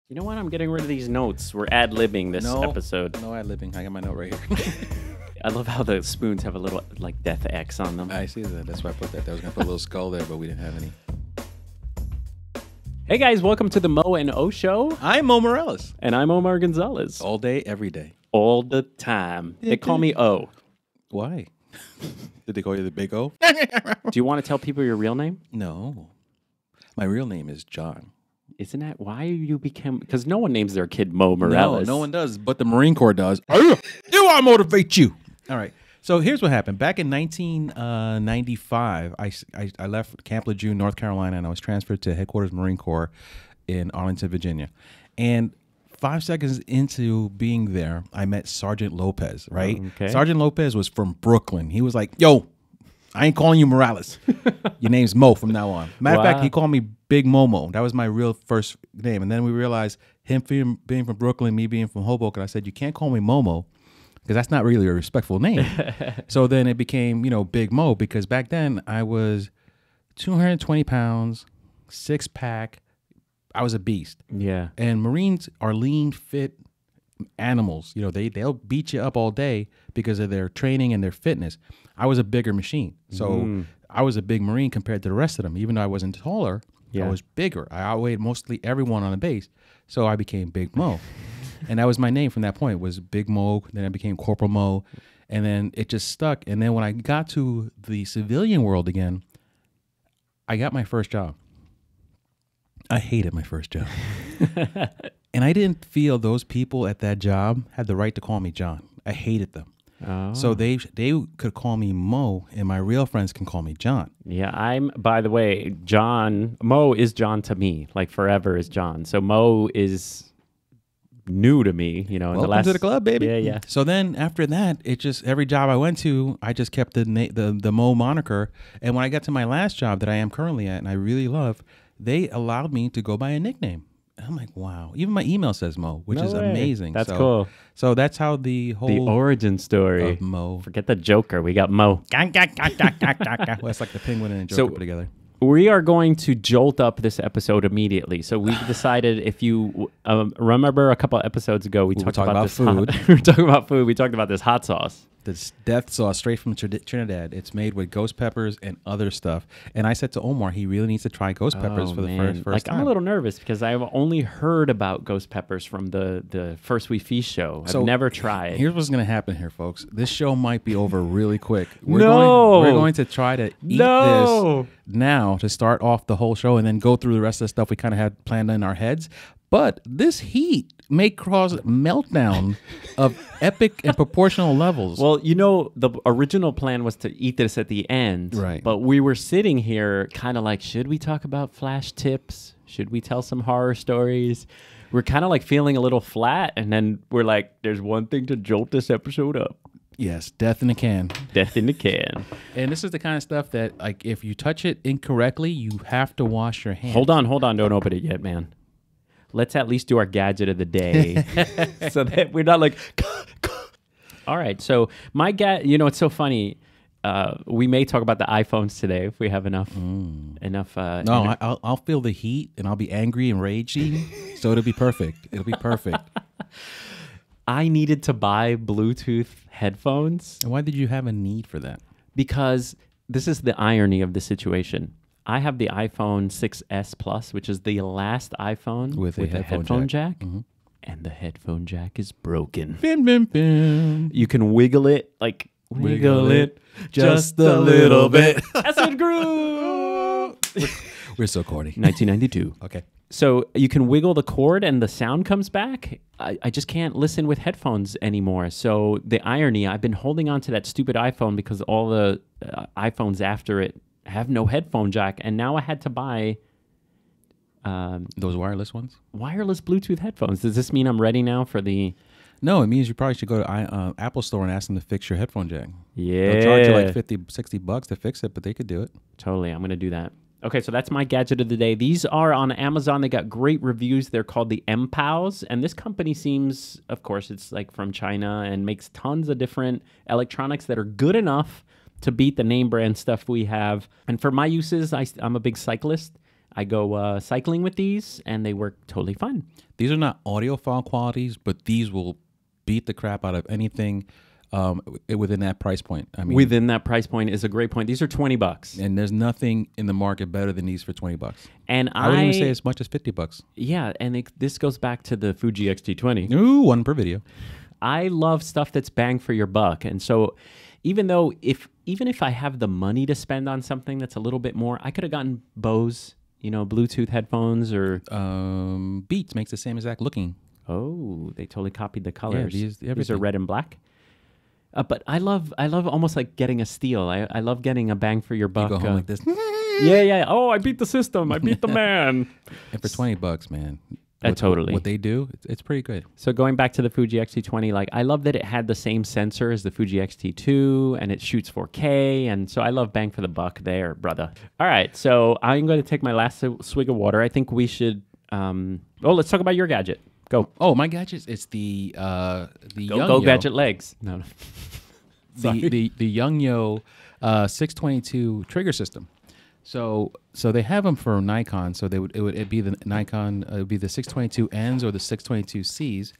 You know what? I'm getting rid of these notes. We're ad-libbing this episode. No ad-libbing. I got my note right here. I love how the spoons have a little, like, death X on them. I see that. That's why I put that. I was going to put a little skull there, but we didn't have any. Hey, guys. Welcome to the Mo and O Show. I'm Mo Morales. And I'm Omar Gonzalez. All day, every day. All the time. They call me O. Why? Did they call you the Big O? Do you want to tell people your real name? No. My real name is John. Isn't that why you became... Because no one names their kid Mo Morales. No one does, but the Marine Corps does. Do I motivate you? All right. So here's what happened. Back in 1995, I left Camp Lejeune, North Carolina, and I was transferred to Headquarters Marine Corps in Arlington, Virginia. And 5 seconds into being there, I met Sergeant Lopez, right? Okay. Sergeant Lopez was from Brooklyn. He was like, yo, I ain't calling you Morales. Your name's Mo from now on. Matter of fact, he called me Big Momo. That was my real first name. And then we realized him being from Brooklyn, me being from Hoboken, I said, you can't call me Momo because that's not really a respectful name. So then it became, Big Mo, because back then I was 220 pounds, 6-pack. I was a beast. Yeah. And Marines are lean, fit animals. They'll beat you up all day because of their training and their fitness. I was a bigger machine. So I was a big Marine compared to the rest of them. Even though I wasn't taller, I was bigger. I outweighed mostly everyone on the base. So I became Big Mo. And that was my name from that point, was Big Mo. Then I became Corporal Mo. And then it just stuck. And then when I got to the civilian world again, I got my first job. I hated my first job. And I didn't feel those people at that job had the right to call me John. I hated them. Oh. So they could call me Mo, and my real friends can call me John. Yeah, by the way, Mo is John to me, like forever is John. So Mo is new to me, Welcome to the club, baby. Yeah. So then after that, it just, every job I went to, I just kept the Mo moniker. And when I got to my last job that I am currently at, and I really love, they allowed me to go by a nickname. I'm like, wow. Even my email says Mo, which is amazing. That's cool. So that's how the origin story of Mo. Forget the Joker. We got Mo. Well, it's like the penguin and the Joker put together. We are going to jolt up this episode immediately. So we've decided, if you remember a couple of episodes ago, we talked about food. We were talking about food. We talked about this hot sauce. This death sauce straight from Trinidad. It's made with ghost peppers and other stuff. And I said to Omar, he really needs to try ghost peppers for the first time. I'm a little nervous because I've only heard about ghost peppers from the First We Feast show. I've never tried. Here's what's going to happen here, folks. This show might be over really quick. We're going to try to eat this now to start off the whole show and then go through the rest of the stuff we kind of had planned in our heads. But this heat may cause meltdown of epic and proportional levels. Well, the original plan was to eat this at the end. Right. But we were sitting here kind of like, should we talk about flash tips? Should we tell some horror stories? We're kind of like feeling a little flat. And then we're like, there's one thing to jolt this episode up. Yes, death in a can. Death in the can. And this is the kind of stuff that, like, if you touch it incorrectly, you have to wash your hands. Hold on. Don't open it yet, man. Let's at least do our gadget of the day so that we're not like, all right. So my it's so funny. We may talk about the iPhones today if we have enough. I'll feel the heat and I'll be angry and raging. So it'll be perfect. It'll be perfect. I needed to buy Bluetooth headphones. And why did you have a need for that? Because this is the irony of the situation. I have the iPhone 6S Plus, which is the last iPhone with a headphone jack. Mm-hmm. And the headphone jack is broken. Bim, bim, bim. You can wiggle it, like wiggle it just a little bit. Acid Groove. We're so corny. 1992. Okay. So you can wiggle the cord and the sound comes back. I just can't listen with headphones anymore. So the irony, I've been holding on to that stupid iPhone because all the iPhones after it have no headphone jack, and now I had to buy those wireless ones, wireless Bluetooth headphones. Does this mean I'm ready now for the? No, it means you probably should go to Apple Store and ask them to fix your headphone jack. Yeah, they'll charge you like $50-$60 to fix it, but they could do it. Totally, I'm gonna do that. Okay, so that's my gadget of the day. These are on Amazon. They got great reviews. They're called the MPOWs, and this company seems, of course, it's like from China and makes tons of different electronics that are good enough to beat the name brand stuff we have. And for my uses, I'm a big cyclist. I go cycling with these, and they work totally fine. These are not audiophile qualities, but these will beat the crap out of anything within that price point. I mean, Within that price point is a great point. These are $20. and there's nothing in the market better than these for $20. And I would even say as much as $50. Yeah, and this goes back to the Fuji X-T20. Ooh, one per video. I love stuff that's bang for your buck. And so even if I have the money to spend on something that's a little bit more, I could have gotten Bose, Bluetooth headphones or... Beats makes the same exact looking. Oh, they totally copied the colors. these are everything. red and black. But I love almost like getting a steal. I love getting a bang for your buck. You go home like this. Yeah. Oh, I beat the system. I beat the man. And for $20, man. Totally. What they do, it's pretty good. So going back to the Fuji X-T20, like I love that it had the same sensor as the Fuji X-T2 and it shoots 4K. And so I love bang for the buck there, brother. All right. So I'm going to take my last swig of water. I think we should, let's talk about your gadget. Go. Oh, my gadgets, it's the Go gadget legs. No. the Young Yo 622 trigger system. So they have them for Nikon. So it'd be the Nikon. It would be the 622Ns or the 622Cs,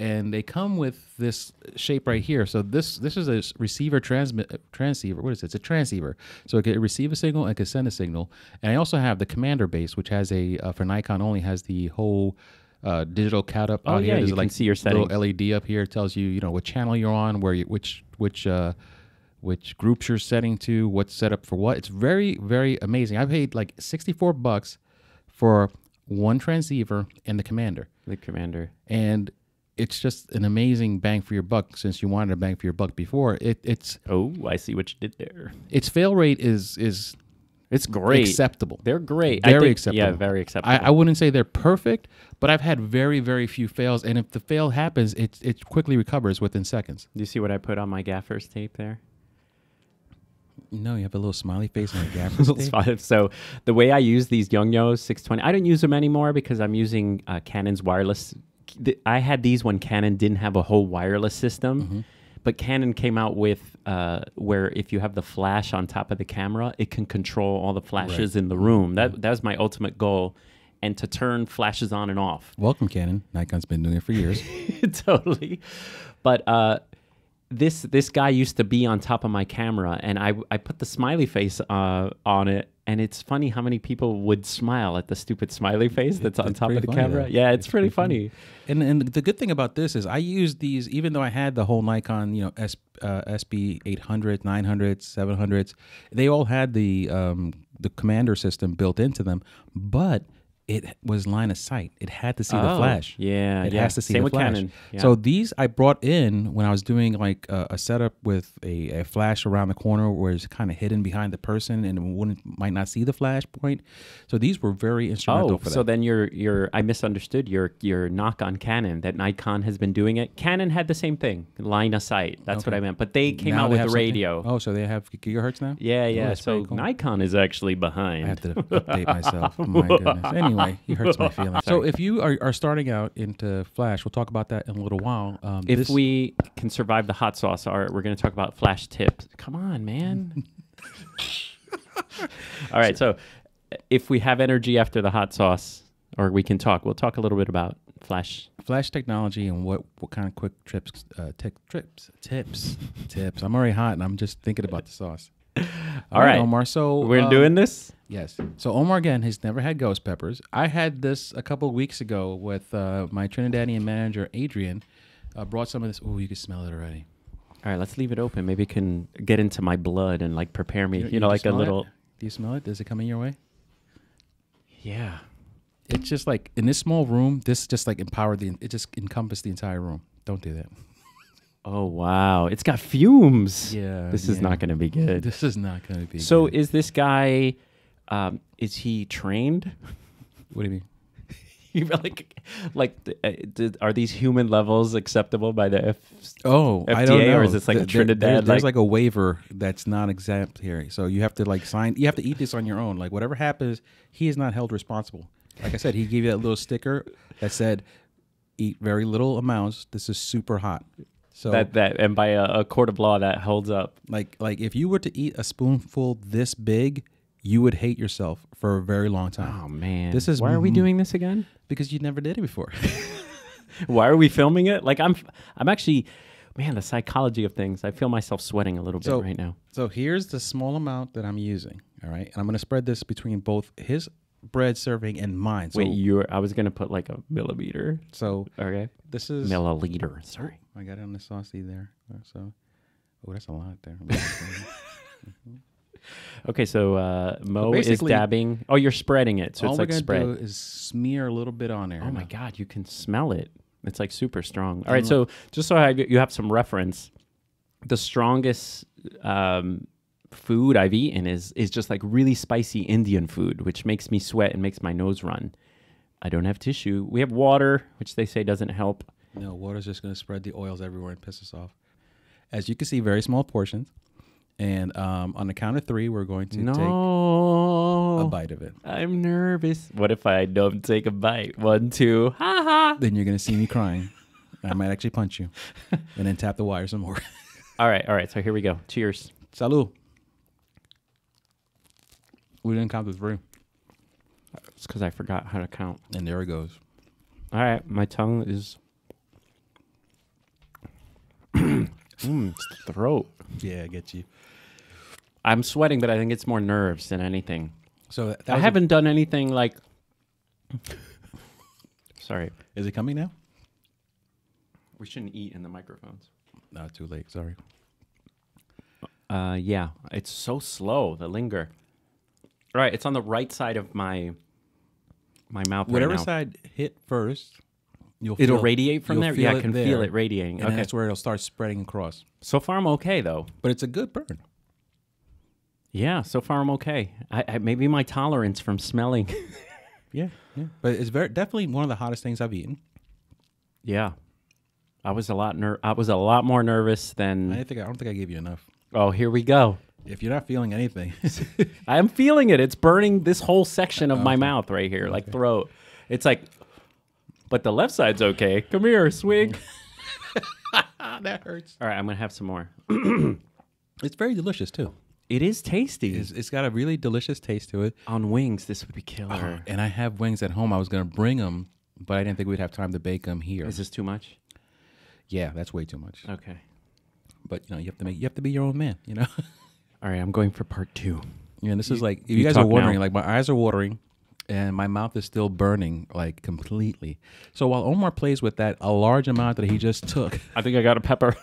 and they come with this shape right here. So this is a receiver transceiver. What is it? It's a transceiver. So it can receive a signal and it can send a signal. And I also have the commander base, which has for Nikon only has the whole digital cat up out here. There's you can see your settings. little LED up here. It tells you what channel you're on, which groups you're setting to, what's set up for what. It's very, very amazing. I paid like $64 for one transceiver and the commander. And it's just an amazing bang for your buck. Since you wanted a bang for your buck before, it's. Oh, I see what you did there. Its fail rate is it's great. Acceptable. They're great. Very acceptable. Yeah, very acceptable. I wouldn't say they're perfect, but I've had very, very few fails. And if the fail happens, it quickly recovers within seconds. Do you see what I put on my gaffer's tape there? No, you have a little smiley face on your gaffer's tape. So the way I use these Yongyo 620, I don't use them anymore because I'm using Canon's wireless. I had these when Canon didn't have a whole wireless system. Mm-hmm. But Canon came out with where if you have the flash on top of the camera, it can control all the flashes in the room. That was my ultimate goal, and to turn flashes on and off. Welcome, Canon. Nikon's been doing it for years. Totally. But this guy used to be on top of my camera, and I put the smiley face on it. And it's funny how many people would smile at the stupid smiley face that's on top of the camera. Though. Yeah, it's pretty funny. And the good thing about this is I use these, even though I had the whole Nikon, SB 800, 900, 700s, they all had the commander system built into them, but it was line of sight. It had to see the flash. Yeah, it has to see Same the with flash. Canon. Yeah. So these I brought in when I was doing like a setup with a flash around the corner where it's kind of hidden behind the person and might not see the flash point. So these were very instrumental for that. So then I misunderstood your knock on Canon that Nikon has been doing it. Canon had the same thing, line of sight. That's what I meant. But they came out with the radio. Oh, so they have gigahertz now? Yeah. Oh, so cool. Nikon is actually behind. I have to update myself. My goodness. Anyway, he hurts my feelings. So if you are starting out into Flash, we'll talk about that in a little while. If we can survive the hot sauce, we're going to talk about Flash tips. Come on, man. All right. So if we have energy after the hot sauce, or we can talk, we'll talk a little bit about Flash technology and what kind of quick tips. I'm already hot and I'm just thinking about the sauce. All right, Omar. So we're doing this? Yes. So Omar again has never had ghost peppers. I had this a couple of weeks ago with my Trinidadian manager Adrian. Brought some of this. Oh, you can smell it already. All right, let's leave it open. Maybe it can get into my blood and like prepare me. Like a little. Do you smell it? Does it come in your way? Yeah. It's just like in this small room. This just like it just encompassed the entire room. Don't do that. Oh, wow. It's got fumes. Yeah. This is not going to be good. This is not going to be so good. Is this guy, is he trained? What do you mean? Are these human levels acceptable by the FDA? I don't know. Or is this like a Trinidad? There's like a waiver that's not exempt here. So you have to like sign. You have to eat this on your own. Like whatever happens, he is not held responsible. Like I said, he gave you that little sticker that said, "Eat very little amounts. This is super hot." So and by a court of law that holds up. Like if you were to eat a spoonful this big, you would hate yourself for a very long time. Oh man, This is why are we doing this again? because you never did it before. Why are we filming it? Like I'm actually, man, the psychology of things. I feel myself sweating a little bit right now. So here's the small amount that I'm using. All right, and I'm going to spread this between both his bread serving and mine. So, Wait, I was gonna put like a millimeter. so Okay, this is milliliter. Sorry. I got it on the saucy there. So, oh, that's a lot there. Okay, so Mo is basically, dabbing. Oh, you're spreading it, so all it's we're like gonna spread. do is smear a little bit on there. Oh my God, you can smell it. It's like super strong. All right, so just so you have some reference, the strongest food I've eaten is just like really spicy Indian food, which makes me sweat and makes my nose run. I don't have tissue. We have water, which they say doesn't help. No, water's just going to spread the oils everywhere and piss us off. As you can see, very small portions. And on the count of 3, we're going to take a bite of it. I'm nervous. What if I don't take a bite? 1, 2, ha ha. Then you're going to see me crying. I might actually punch you. And then tap the wire some more. All right. So here we go. Cheers. Salud. We didn't count to 3. It's because I forgot how to count. And there it goes. All right, my tongue is... it's the throat. Yeah, I get you. I'm sweating, but I think it's more nerves than anything. So I haven't done anything like... Sorry. Is it coming now? We shouldn't eat in the microphones. No, too late. Sorry. Yeah, it's so slow, the linger. All right, it's on the right side of my mouth Whatever right now. side hit first, It'll radiate from there? Yeah, I can feel it radiating. And Okay. that's where it'll start spreading across. So far, I'm okay, though. But it's a good burn. Yeah, so far, I'm okay. I maybe my tolerance from smelling. Yeah. But it's definitely one of the hottest things I've eaten. Yeah. I was a lot more nervous than... I don't think I gave you enough. Oh, here we go. If you're not feeling anything. I am feeling it. It's burning this whole section of my mouth right here, like throat. It's like, but the left side's okay. Come here, swig. That hurts. All right, I'm going to have some more. It's very delicious, too. It is tasty. It's got a really delicious taste to it. On wings, this would be killer. And I have wings at home. I was going to bring them, but I didn't think we'd have time to bake them here. Is this too much? Yeah, that's way too much. Okay. But you have to be your own man, All right, I'm going for part 2. Yeah, and this is like, if you you guys are talk wondering, now. like my eyes are watering and my mouth is still burning like completely. So while Omar plays with that, a large amount that he just took. I think I got a pepper.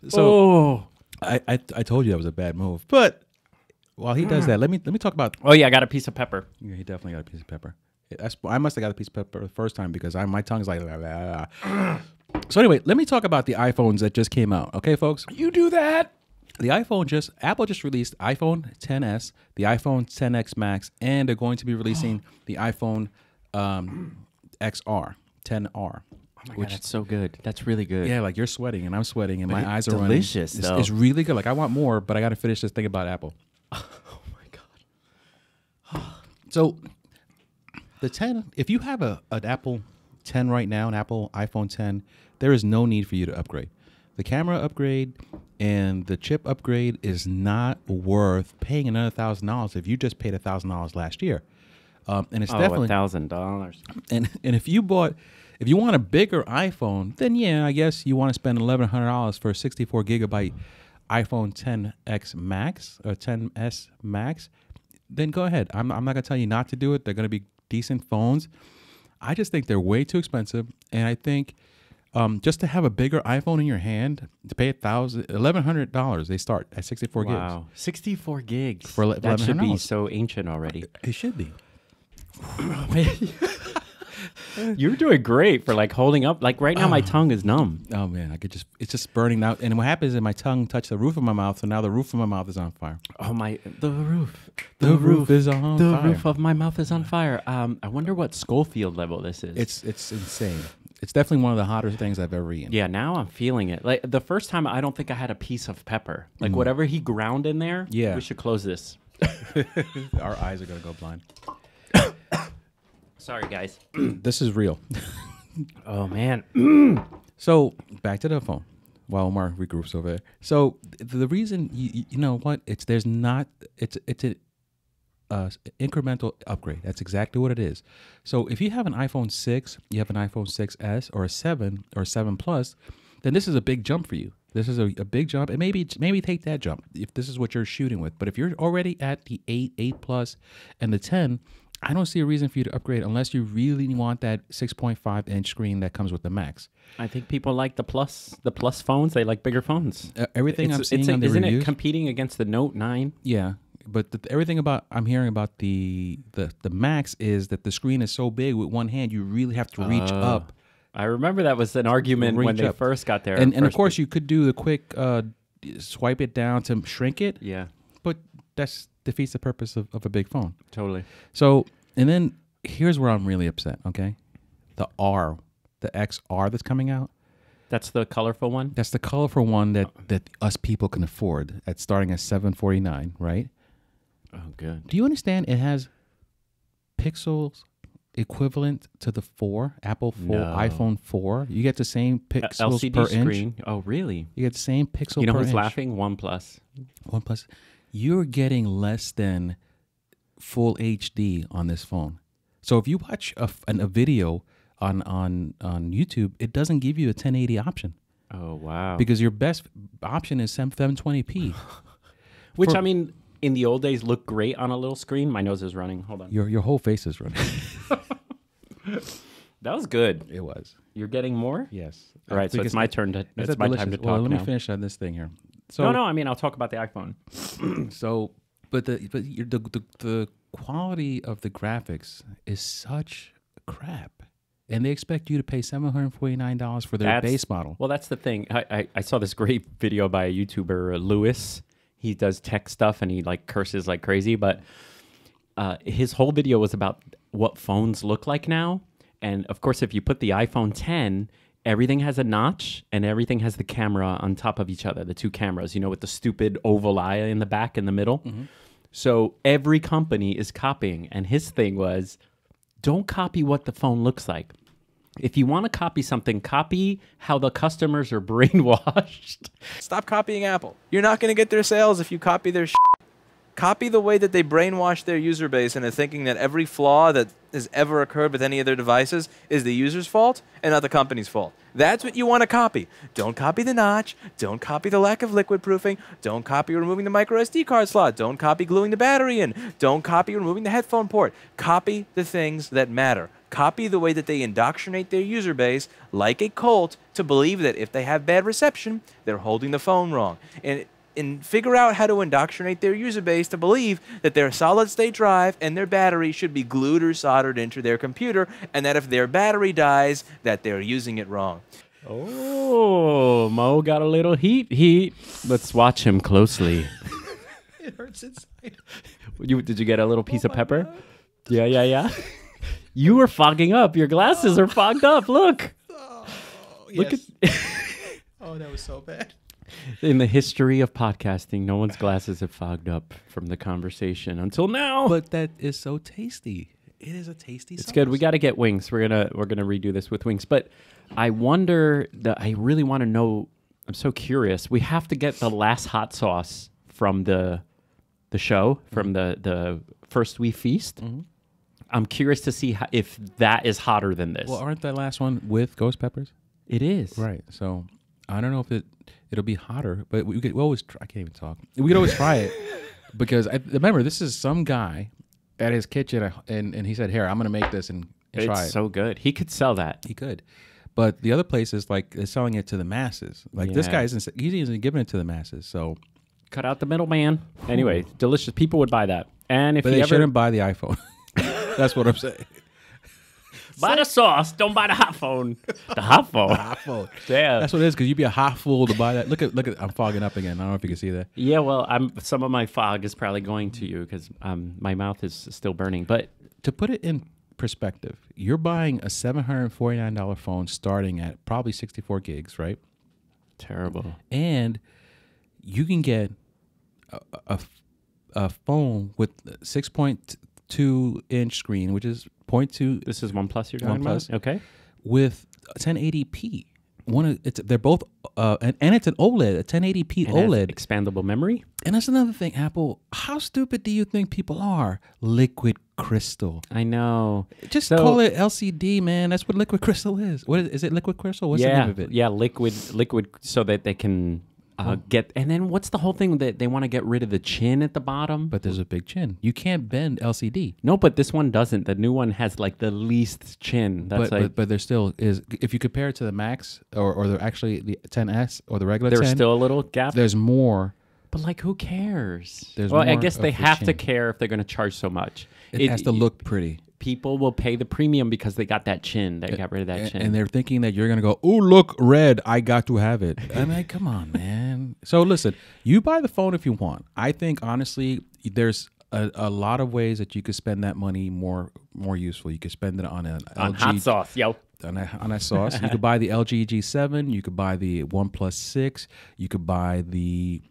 So I told you that was a bad move. But while he does that, let me talk about. Oh, yeah, I got a piece of pepper. Yeah, he definitely got a piece of pepper. I must have got a piece of pepper the first time because my tongue's like. La, la, la. So anyway, let me talk about the iPhones that just came out. Okay, folks. You do that. Apple just released iPhone XS, the iPhone XS Max, and they're going to be releasing the iPhone XR, 10R. Oh my God, that's so good. That's really good. Yeah, like you're sweating and I'm sweating and my eyes are delicious, running. though. It's really good. Like I want more, but I got to finish this thing about Apple. Oh my God. So the 10, if you have an Apple 10 right now, an Apple iPhone 10, there is no need for you to upgrade. The camera upgrade and the chip upgrade is not worth paying another $1,000 if you just paid $1,000 last year. And it's definitely $1,000. And if you want a bigger iPhone, then yeah, I guess you want to spend $1,100 for a 64 gigabyte iPhone 10X Max or 10s Max. Then go ahead. I'm not gonna tell you not to do it. They're gonna be decent phones. I just think they're way too expensive, and I think just to have a bigger iPhone in your hand to pay $1,100, they start at 64 gigs. Wow, 64 gigs. For that should be $1,100. so ancient already. It should be. You're doing great for like holding up. Like right now, my tongue is numb. Oh man, it's just burning out. And what happens is my tongue touched the roof of my mouth, so now the roof of my mouth is on fire. Oh the roof. The roof is on the fire. The roof of my mouth is on fire. I wonder what Schofield level this is. It's insane. It's definitely one of the hotter things I've ever eaten. Yeah, now I'm feeling it. Like the first time, I don't think I had a piece of pepper. Like whatever he ground in there. Yeah. We should close this. Our eyes are gonna go blind. Sorry, guys. This is real. Oh man. So back to the phone. while Omar regroups over there. So the reason you know what it's an incremental upgrade. That's exactly what it is. So if you have an iPhone 6, you have an iPhone 6s or a 7 or 7 Plus, then this is a big jump for you. This is a big jump, and maybe take that jump if this is what you're shooting with. But if you're already at the 8 Plus, and the 10, I don't see a reason for you to upgrade unless you really want that 6.5-inch screen that comes with the Max. I think people like the plus phones. They like bigger phones. Everything I'm seeing on the isn't reviews, it competing against the Note 9? Yeah, but everything I'm hearing about the Max is that the screen is so big with one hand you really have to reach up. I remember that was an argument when they first got there. And of course, you could do the quick swipe it down to shrink it. Yeah. But that defeats the purpose of a big phone. Totally. So, and then here's where I'm really upset, okay? The XR that's coming out. That's the colorful one? That's the colorful one that us people can afford. That's starting at $749, right? Oh, good. Do you understand it has pixels equivalent to the Apple 4, iPhone 4. You get the same pixels LCD per screen. inch. Oh, really? You get the same pixel per inch. You know who's laughing? OnePlus. OnePlus. You're getting less than full HD on this phone. So if you watch a video on YouTube, it doesn't give you a 1080 option. Oh, wow. Because your best option is 720p. Which, I mean, in the old days looked great on a little screen. My nose is running. Hold on. Your whole face is running. That was good. It was. You're getting more? Yes. All right, so it's my turn to. It's my time to talk Well, let me now. finish on this thing here. So No. I mean, I'll talk about the iPhone. So, but the quality of the graphics is such crap, and they expect you to pay $749 for their base model. Well, that's the thing. I saw this great video by a YouTuber, Lewis. He does tech stuff and he like curses like crazy, but his whole video was about what phones look like now. And of course, if you put the iPhone 10, everything has a notch and everything has the camera on top of each other, the two cameras, you know, with the stupid oval eye in the back in the middle. Mm-hmm. So every company is copying. And his thing was, don't copy what the phone looks like. If you want to copy something, copy how the customers are brainwashed. Stop copying Apple. You're not going to get their sales if you copy their shit. Copy the way that they brainwash their user base into thinking that every flaw that has ever occurred with any of their devices is the user's fault and not the company's fault. That's what you want to copy. Don't copy the notch. Don't copy the lack of liquid proofing. Don't copy removing the micro SD card slot. Don't copy gluing the battery in. Don't copy removing the headphone port. Copy the things that matter. Copy the way that they indoctrinate their user base like a cult to believe that if they have bad reception, they're holding the phone wrong. And figure out how to indoctrinate their user base to believe that their solid-state drive and their battery should be glued or soldered into their computer, and that if their battery dies, that they're using it wrong. Oh, Mo got a little heat. Let's watch him closely. It hurts inside. Did you get a little piece of pepper? God. Yeah. You were fogging up. Your glasses are fogged up. Look. Oh, Look yes. at. Oh, that was so bad. In the history of podcasting, no one's glasses have fogged up from the conversation until now. But that is so tasty. It is a tasty sauce. It's good. We got to get wings. We're gonna redo this with wings. But I wonder. I really want to know. I'm so curious. We have to get the last hot sauce from the show, from the first we feast. Mm-hmm. I'm curious to see if that is hotter than this. Well, aren't that last one with ghost peppers? It is. Right. So I don't know if it'll be hotter, but we always try. I can't even talk. We could always try it because remember, this is some guy at his kitchen and he said, "Here, I'm going to make this and try it." It's so good. He could sell that. He could. But the other places, like, they're selling it to the masses. Like, this guy isn't giving it to the masses. So cut out the middleman. Anyway, delicious. People would buy that. And if but they shouldn't buy the iPhone. That's what I'm saying. Buy the sauce, don't buy the hot phone. The hot phone. The hot phone. Damn. That's what it is, because you'd be a hot fool to buy that. Look at. I'm fogging up again. I don't know if you can see that. Yeah, well, some of my fog is probably going to you because my mouth is still burning. But to put it in perspective, you're buying a $749 phone starting at probably 64 gigs, right? Terrible. And you can get a phone with 6.2-inch screen, which is 0.2. This is OnePlus you're talking OnePlus, about? Okay. With 1080p. they're both and it's an OLED, a 1080p And has OLED. expandable memory. And that's another thing, Apple. How stupid do you think people are? Liquid crystal. I know. Just call it LCD, man. That's what liquid crystal is. What is it? Liquid crystal? What's the name of it? Yeah, liquid, so that they can get. And then what's the whole thing that they want to get rid of the chin at the bottom? But there's a big chin. You can't bend LCD. No, but this one doesn't. The new one has like the least chin. That's But there still is. If you compare it to the Max or actually the 10s or the regular there's 10, still a little gap. there's more. But like, who cares? There's well, I more guess of they the have to chin. care if they're going to charge so much. It has to look pretty. People will pay the premium because they got that chin. They got rid of that chin. And they're thinking that you're going to go, oh, look, red, I got to have it. I'm like, come on, man. So listen, you buy the phone if you want. I think, honestly, there's a lot of ways that you could spend that money more useful. You could spend it on an on LG, hot sauce, yo. on a sauce. You could buy the LG G7. You could buy the OnePlus 6. You could buy the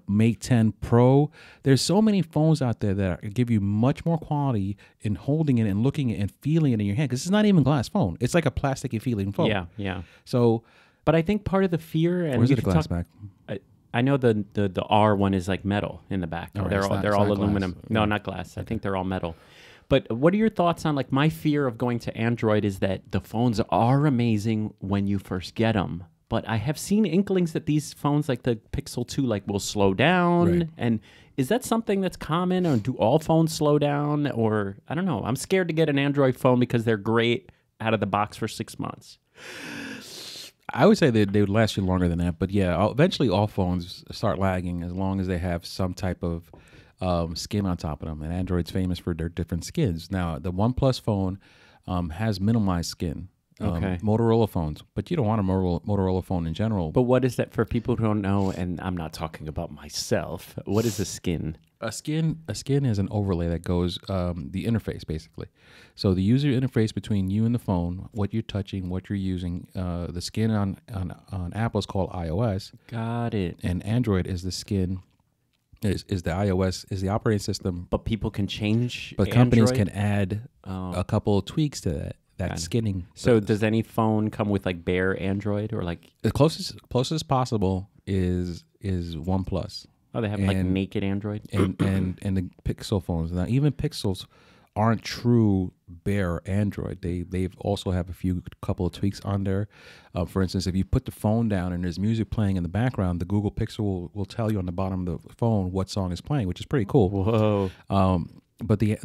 Mate 10 Pro. There's so many phones out there that give you much more quality in holding it and looking at it and feeling it in your hand. Because it's not even a glass phone. It's like a plasticky feeling phone. Yeah, yeah. So, but I think part of the fear and where's we the can glass talk- back? I know the R one is like metal in the back. All right, they're it's all not- they're it's all not glass. aluminum. No, not glass. I think they're all metal. But what are your thoughts on, like, my fear of going to Android is that the phones are amazing when you first get them. But I have seen inklings that these phones, like the Pixel 2, like will slow down. Right. And is that something that's common, or do all phones slow down? Or I don't know. I'm scared to get an Android phone because they're great out of the box for 6 months. I would say they would last you longer than that. But yeah, eventually all phones start lagging as long as they have some type of skin on top of them. And Android's famous for their different skins. Now, the OnePlus phone has minimalized skin. Okay. Motorola phones, but you don't want a Motorola phone in general. But what is that for people who don't know? And I'm not talking about myself. What is a skin? A skin is an overlay that goes the interface, basically. So the user interface between you and the phone, what you're touching, what you're using. The skin on Apple is called iOS. Got it. And Android is the skin. Is the iOS is the operating system. But people can change. But companies Android? can add a couple of tweaks to that skinning. So does any phone come with like bare Android or like? The closest possible is OnePlus. Oh, they have like naked Android. and the Pixel phones. Now, even Pixels aren't true bare Android. They've also have a couple of tweaks on there. For instance, if you put the phone down and there's music playing in the background, the Google Pixel will tell you on the bottom of the phone what song is playing, which is pretty cool. Whoa. But the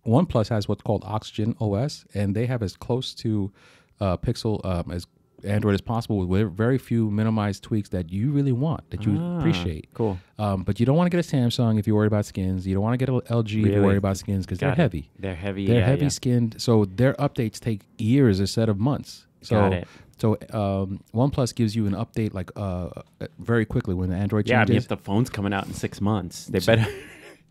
OnePlus has what's called Oxygen OS, and they have as close to Pixel as Android as possible with very few minimized tweaks that you really want, that you appreciate. Cool. But you don't want to get a Samsung if you're worried about skins. You don't want to get an LG if you're worried about skins because they're heavy. They're heavy. They're heavy skinned, so their updates take years instead of months. So, Got it. So OnePlus gives you an update like very quickly when the Android Yeah, I changes. mean, if the phone's coming out in 6 months, they better.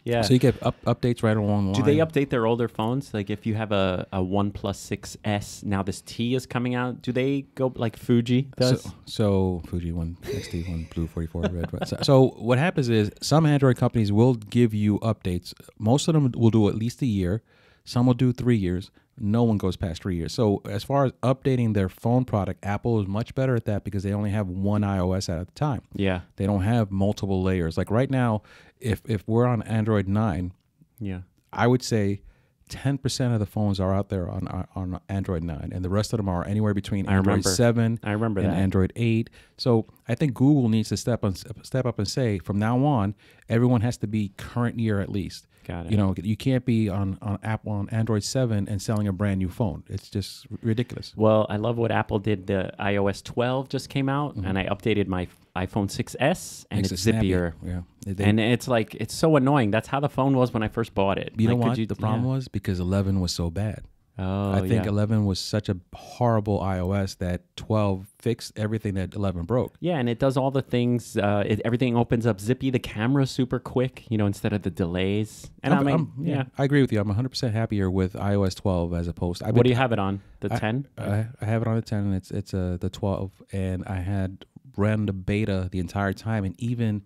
Yeah. So you get updates right along the Do line. they update their older phones? Like if you have a OnePlus 6S, now this T is coming out. Do they go like Fuji does? So Fuji 160, one blue 44 red. Right. So what happens is some Android companies will give you updates. Most of them will do at least a year. Some will do 3 years. No one goes past 3 years. So as far as updating their phone product, Apple is much better at that because they only have one iOS at a time. Yeah. They don't have multiple layers. Like right now, if we're on Android 9, Yeah. I would say 10% of the phones are out there on Android 9, and the rest of them are anywhere between Android remember. 7 I remember and that. Android 8. So I think Google needs to step up and say, from now on, everyone has to be current year at least. Got it. You know, you can't be on Apple on Android 7 and selling a brand new phone. It's just ridiculous. Well, I love what Apple did. The iOS 12 just came out, and I updated my iPhone 6S, and Makes it's it snappy. zippier. Yeah. And it's like, it's so annoying. That's how the phone was when I first bought it. You know Like, what? The problem was because 11 was so bad. Oh, I think yeah. 11 was such a horrible iOS that 12 fixed everything that 11 broke. Yeah, and it does all the things. Everything opens up zippy. The camera's super quick, instead of the delays. And I agree with you. I'm 100% happier with iOS 12 as opposed to... What do you have it on? The 10? I have it on the 10, and it's the 12, and I had ran the beta the entire time, and even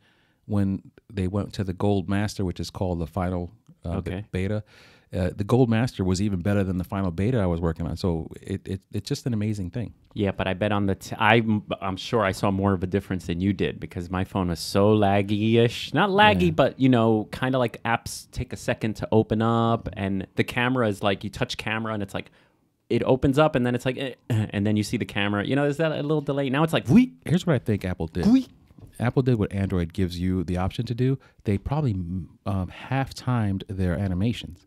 when they went to the Gold Master, which is called the final Okay. beta, The Gold Master was even better than the final beta I was working on. So it's just an amazing thing. Yeah, but I bet on I'm sure I saw more of a difference than you did because my phone was so laggy-ish. Not laggy, but, kind of like apps take a second to open up. And the camera is like, you touch camera and it's like, it opens up and then it's like, and then you see the camera. There's that a little delay. Now it's like, wheat. Here's what I think Apple did. Apple did what Android gives you the option to do. They probably half-timed their animations.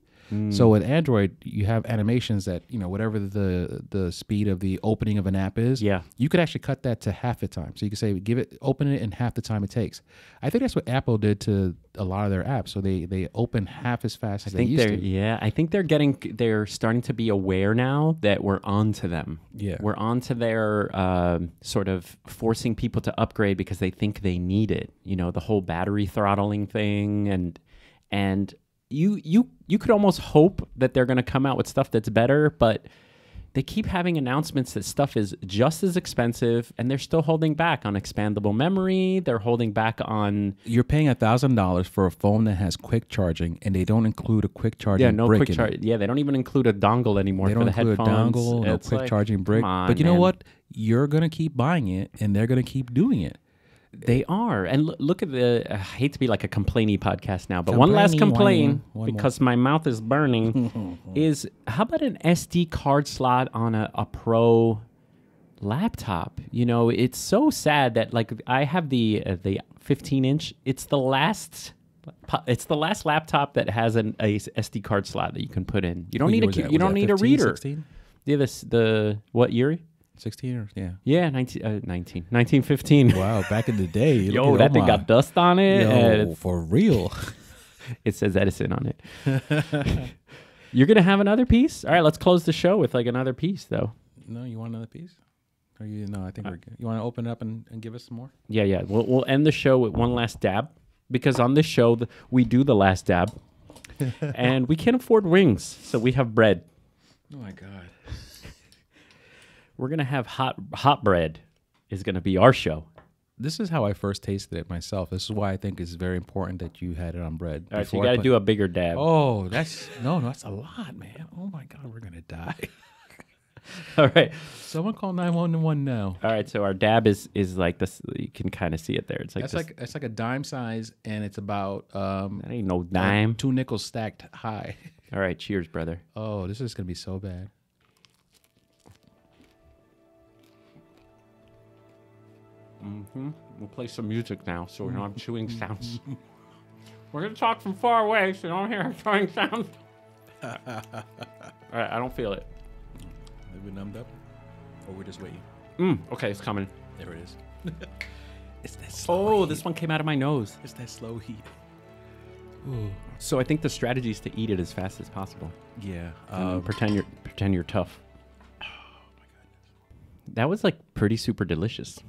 So with Android, you have animations that, whatever the speed of the opening of an app is, you could actually cut that to half the time. So you can say, open it in half the time it takes. I think that's what Apple did to a lot of their apps. So they open half as fast as they used to. Yeah, I think they're starting to be aware now that we're onto them. Yeah. We're onto their sort of forcing people to upgrade because they think they need it. The whole battery throttling thing and you could almost hope that they're going to come out with stuff that's better, but they keep having announcements that stuff is just as expensive, and they're still holding back on expandable memory. They're holding back on... You're paying $1,000 for a phone that has quick charging, and they don't include a quick charging brick in it. Yeah, they don't even include a dongle anymore for the headphones. They don't include a dongle, no quick charging brick. But you know what? You're going to keep buying it, and they're going to keep doing it. They are. And look at I hate to be like a complainy podcast now, but one last complaint, because my mouth is burning, is how about an SD card slot on a Pro laptop? It's so sad that I have the 15-inch. It's the last laptop that has a SD card slot that you can put in. You don't need a reader. 16? Yeah, the what year? 16 or yeah 1915. Wow, back in the day. Yo, that thing got dust on it. Yo, for real. It says Edison on it. You're gonna have another piece? All right, let's close the show with another piece though. No, you want another piece? Or I think we're good. You want to open it up and give us some more? Yeah. We'll end the show with one last dab, because on this show we do the last dab, and we can't afford wings, so we have bread. Oh my God. We're going to have hot bread is going to be our show. This is how I first tasted it myself. This is why I think it's very important that you had it on bread. All right, so you got to do a bigger dab. Oh, that's a lot, man. Oh my God, we're going to die. All right. Someone call 911 now. All right, so our dab is like this. You can kind of see it there. It's like it's like a dime size, and it's about that ain't no dime. 2 nickels stacked high. All right, cheers, brother. Oh, this is going to be so bad. We'll play some music now, so we don't have chewing sounds. We're going to talk from far away, so you don't hear chewing sounds. All right, I don't feel it. Are we numbed up? Or we're just waiting? Okay, it's coming. There it is. It's that slow heat. This one came out of my nose. It's that slow heat. Ooh. So I think the strategy is to eat it as fast as possible. Yeah. Pretend you're tough. Oh my goodness. That was pretty super delicious.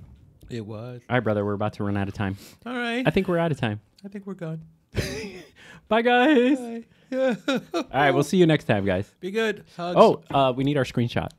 It was. All right, brother, we're about to run out of time. All right. I think we're out of time. I think we're gone. Bye, guys. Bye. All right, we'll see you next time, guys. Be good. Hugs. We need our screenshot.